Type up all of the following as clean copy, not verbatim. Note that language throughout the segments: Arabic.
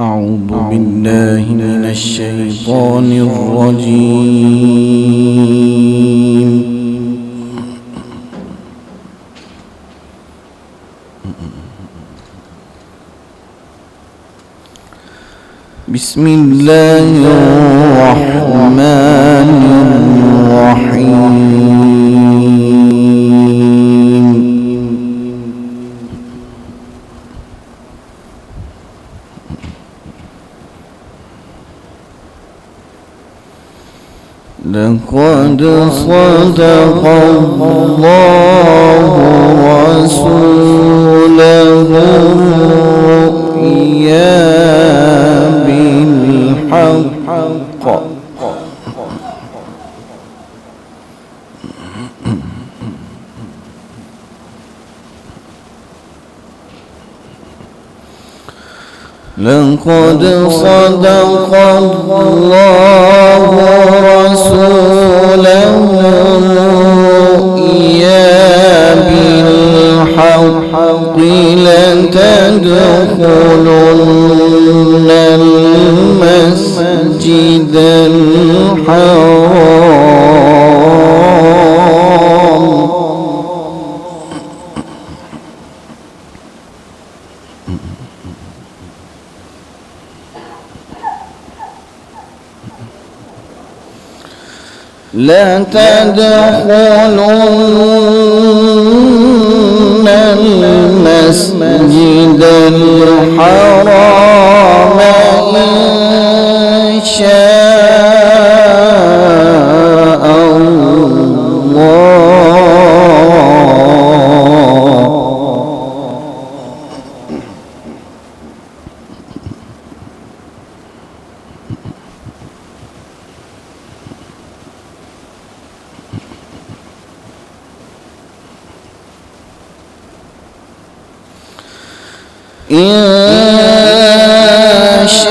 أعوذ بالله من الشيطان الرجيم. بسم الله الرحمن الرحيم. لقد صدق الله رسوله الرؤيا بالحق لقد صدق الله رسوله الرؤيا بالحق لتدخلن المسجد الحرام لا تدخلن المسجد الحرام إن شاء الله إن شاء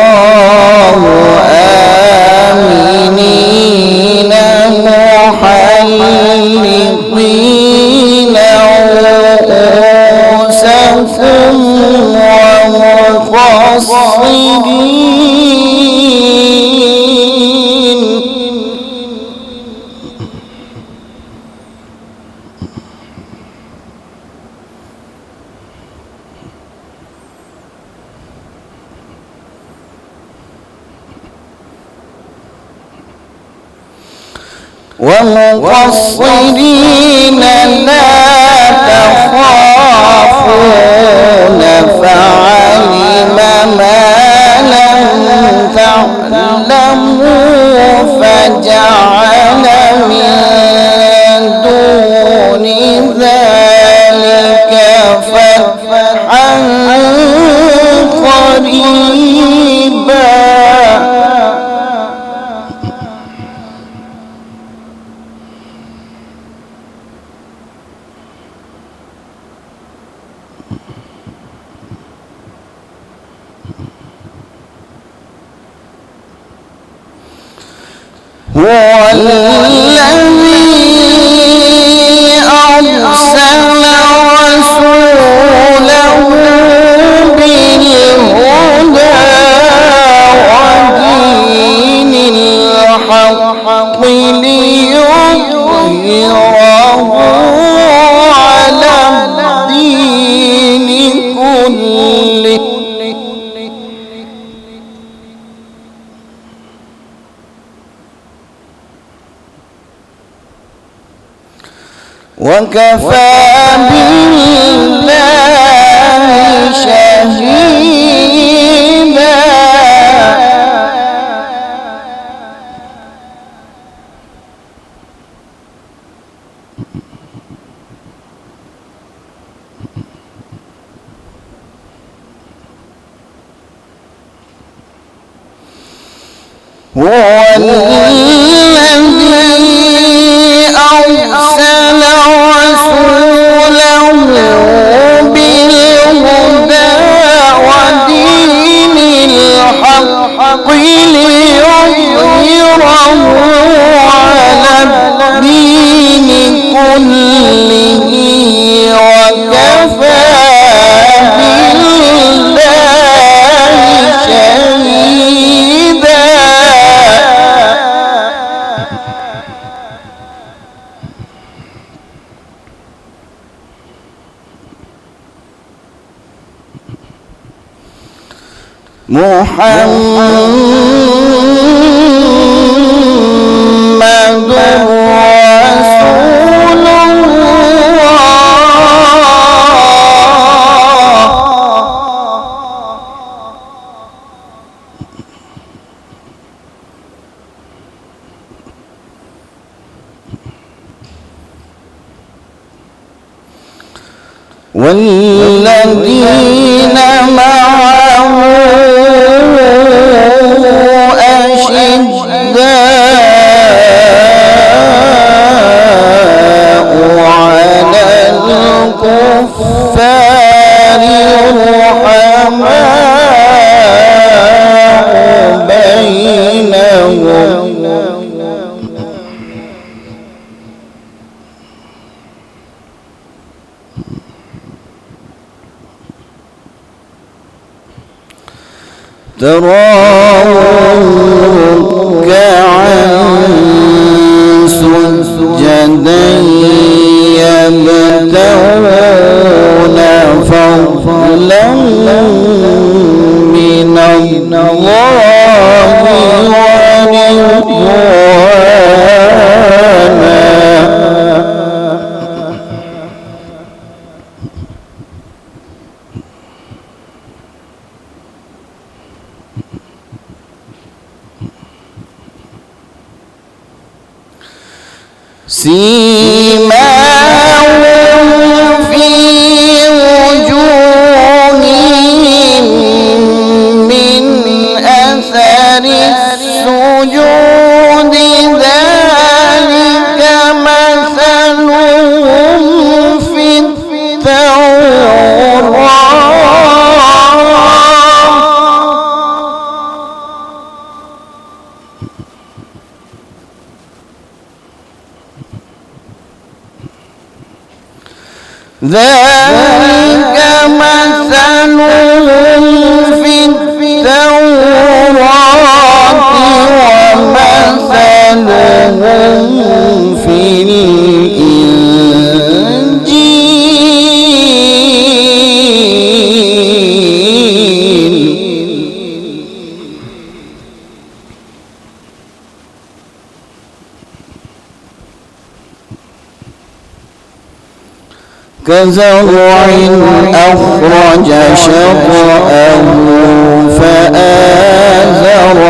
الله آمنين محلقين رؤوسكم ومقصرين لا تخافون فعلم ما لم تعلموا فجعل من دون ذلك فتحا قريبا هو الذي أرسل رسوله بالهدى ودين الحق ليظهره على الدين كله وكفى بالله شهيدا هو الذي أرسل رسوله بالهدى ودين الحق ليظهره على الدين كله محمد رسول والذين معه أشداء على الكفار رحماء بينهم تراهم ركعا سجدا يبتغون فضلا من الله ورضوانا سيماهم في وجوههم من أثر السجود ذلك مثلهم في التوراة ذلك مثلهم في التوراة ومثلهم في الإنجيل كزرع أخرج شطأه فآزره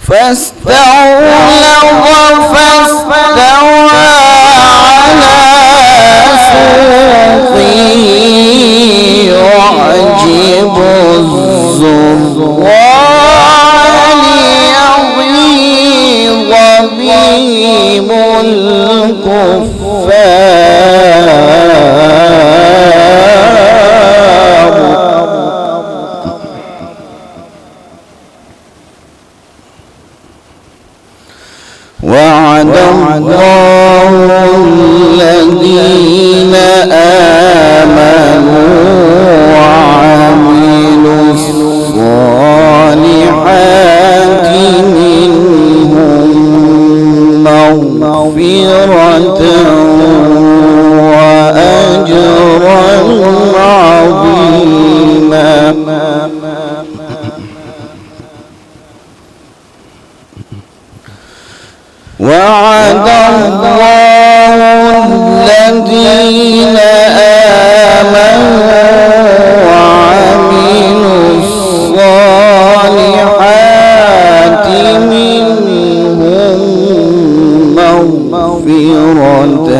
فاستغلظ فاستوى على سوقه يعجب الزراع ليغيظ بهم الكفار وعد الله الذين آمنوا وعملوا الصالحات منهم مغفرة وأجرا عظيما وعد الله الذين آمنوا وعملوا الصالحات منهم مغفرة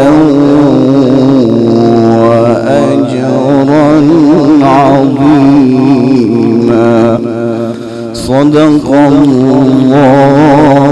وأجرا عظيما صدق الله